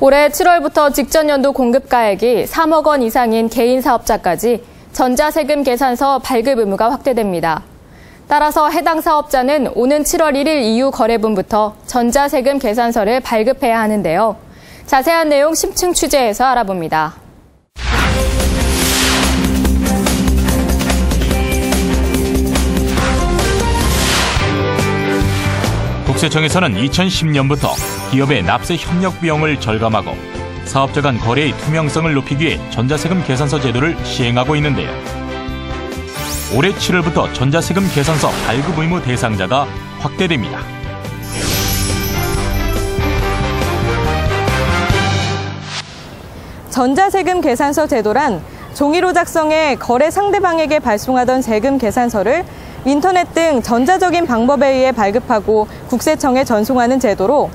올해 7월부터 직전 연도 공급가액이 3억 원 이상인 개인 사업자까지 전자세금 계산서 발급 의무가 확대됩니다. 따라서 해당 사업자는 오는 7월 1일 이후 거래분부터 전자세금 계산서를 발급해야 하는데요. 자세한 내용 심층 취재해서 알아봅니다. 국세청에서는 2010년부터 기업의 납세 협력 비용을 절감하고 사업자 간 거래의 투명성을 높이기 위해 전자세금 계산서 제도를 시행하고 있는데요. 올해 7월부터 전자세금 계산서 발급 의무 대상자가 확대됩니다. 전자세금 계산서 제도란 종이로 작성해 거래 상대방에게 발송하던 세금 계산서를 인터넷 등 전자적인 방법에 의해 발급하고 국세청에 전송하는 제도로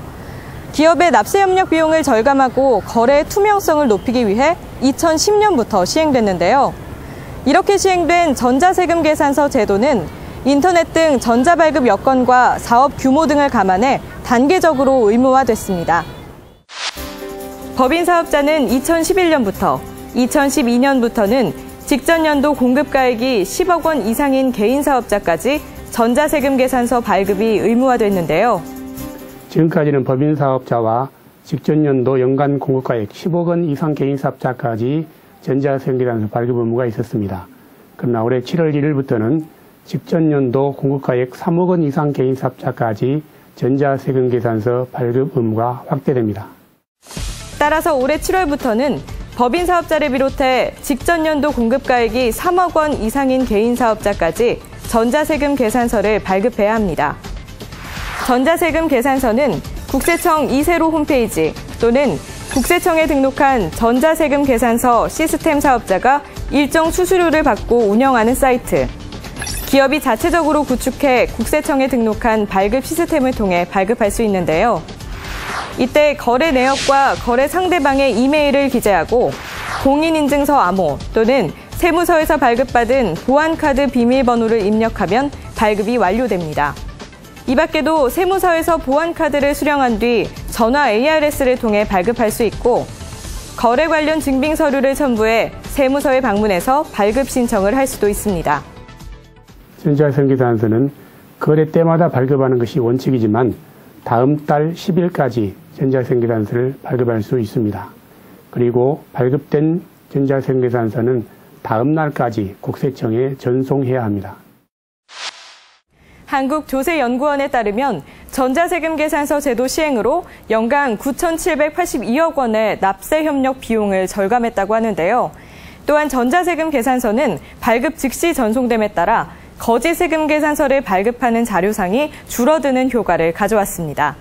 기업의 납세 협력 비용을 절감하고 거래의 투명성을 높이기 위해 2010년부터 시행됐는데요. 이렇게 시행된 전자세금 계산서 제도는 인터넷 등 전자발급 여건과 사업 규모 등을 감안해 단계적으로 의무화됐습니다. 법인 사업자는 2011년부터 2012년부터는 직전 연도 공급가액이 10억 원 이상인 개인 사업자까지 전자세금 계산서 발급이 의무화됐는데요. 지금까지는 법인 사업자와 직전 연도 연간 공급가액 10억 원 이상 개인 사업자까지 전자세금 계산서 발급 의무가 있었습니다. 그러나 올해 7월 1일부터는 직전 연도 공급가액 3억 원 이상 개인 사업자까지 전자세금 계산서 발급 의무가 확대됩니다. 따라서 올해 7월부터는 법인 사업자를 비롯해 직전 연도 공급가액이 3억 원 이상인 개인 사업자까지 전자세금 계산서를 발급해야 합니다. 전자세금 계산서는 국세청 이세로 홈페이지 또는 국세청에 등록한 전자세금 계산서 시스템 사업자가 일정 수수료를 받고 운영하는 사이트, 기업이 자체적으로 구축해 국세청에 등록한 발급 시스템을 통해 발급할 수 있는데요. 이때 거래 내역과 거래 상대방의 이메일을 기재하고 공인인증서 암호 또는 세무서에서 발급받은 보안카드 비밀번호를 입력하면 발급이 완료됩니다. 이 밖에도 세무서에서 보안카드를 수령한 뒤 전화 ARS를 통해 발급할 수 있고 거래 관련 증빙 서류를 첨부해 세무서에 방문해서 발급 신청을 할 수도 있습니다. 전자세금 계산서는 거래 때마다 발급하는 것이 원칙이지만 다음 달 10일까지 전자세금 계산서를 발급할 수 있습니다. 그리고 발급된 전자세금 계산서는 다음 날까지 국세청에 전송해야 합니다. 한국조세연구원에 따르면 전자세금 계산서 제도 시행으로 연간 9,782억 원의 납세 협력 비용을 절감했다고 하는데요. 또한 전자세금 계산서는 발급 즉시 전송됨에 따라 거짓 세금 계산서를 발급하는 자료상이 줄어드는 효과를 가져왔습니다.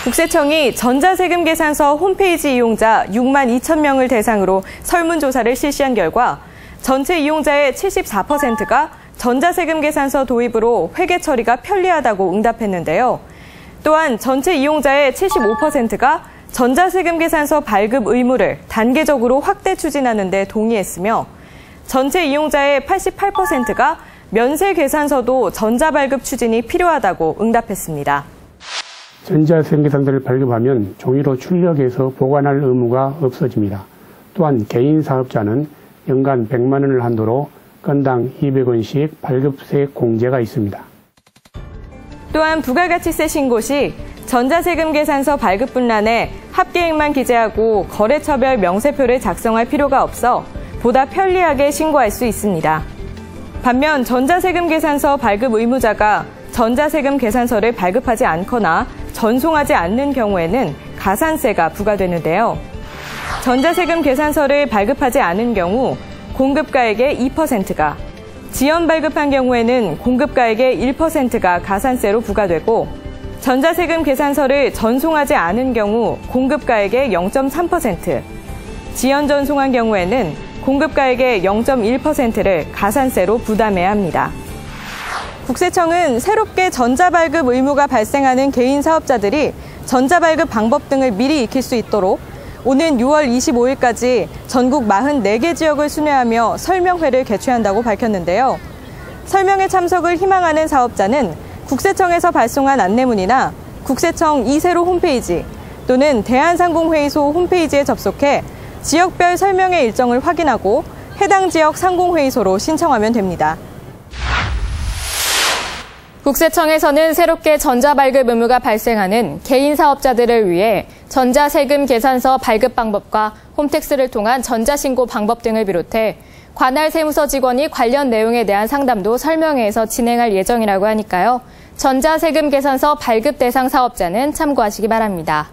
국세청이 전자세금 계산서 홈페이지 이용자 6만 2천 명을 대상으로 설문조사를 실시한 결과 전체 이용자의 74%가 전자세금 계산서 도입으로 회계 처리가 편리하다고 응답했는데요. 또한 전체 이용자의 75%가 전자세금 계산서 발급 의무를 단계적으로 확대 추진하는 데 동의했으며 전체 이용자의 88%가 면세 계산서도 전자발급 추진이 필요하다고 응답했습니다. 전자세금 계산서를 발급하면 종이로 출력해서 보관할 의무가 없어집니다. 또한 개인 사업자는 연간 100만 원을 한도로 건당 200원씩 발급세 공제가 있습니다. 또한 부가가치세 신고 시 전자세금 계산서 발급분란에 합계액만 기재하고 거래처별 명세표를 작성할 필요가 없어 보다 편리하게 신고할 수 있습니다. 반면 전자세금 계산서 발급 의무자가 전자세금 계산서를 발급하지 않거나 전송하지 않는 경우에는 가산세가 부과되는데요. 전자세금 계산서를 발급하지 않은 경우 공급가액의 2%가, 지연 발급한 경우에는 공급가액의 1%가 가산세로 부과되고 전자세금 계산서를 전송하지 않은 경우 공급가액의 0.3%, 지연 전송한 경우에는 공급가액의 0.1%를 가산세로 부담해야 합니다. 국세청은 새롭게 전자발급 의무가 발생하는 개인 사업자들이 전자발급 방법 등을 미리 익힐 수 있도록 오는 6월 25일까지 전국 44개 지역을 순회하며 설명회를 개최한다고 밝혔는데요. 설명회 참석을 희망하는 사업자는 국세청에서 발송한 안내문이나 국세청 이세로 홈페이지 또는 대한상공회의소 홈페이지에 접속해 지역별 설명회 일정을 확인하고 해당 지역 상공회의소로 신청하면 됩니다. 국세청에서는 새롭게 전자발급 의무가 발생하는 개인 사업자들을 위해 전자세금 계산서 발급 방법과 홈택스를 통한 전자신고 방법 등을 비롯해 관할 세무서 직원이 관련 내용에 대한 상담도 설명회에서 진행할 예정이라고 하니까요. 전자세금 계산서 발급 대상 사업자는 참고하시기 바랍니다.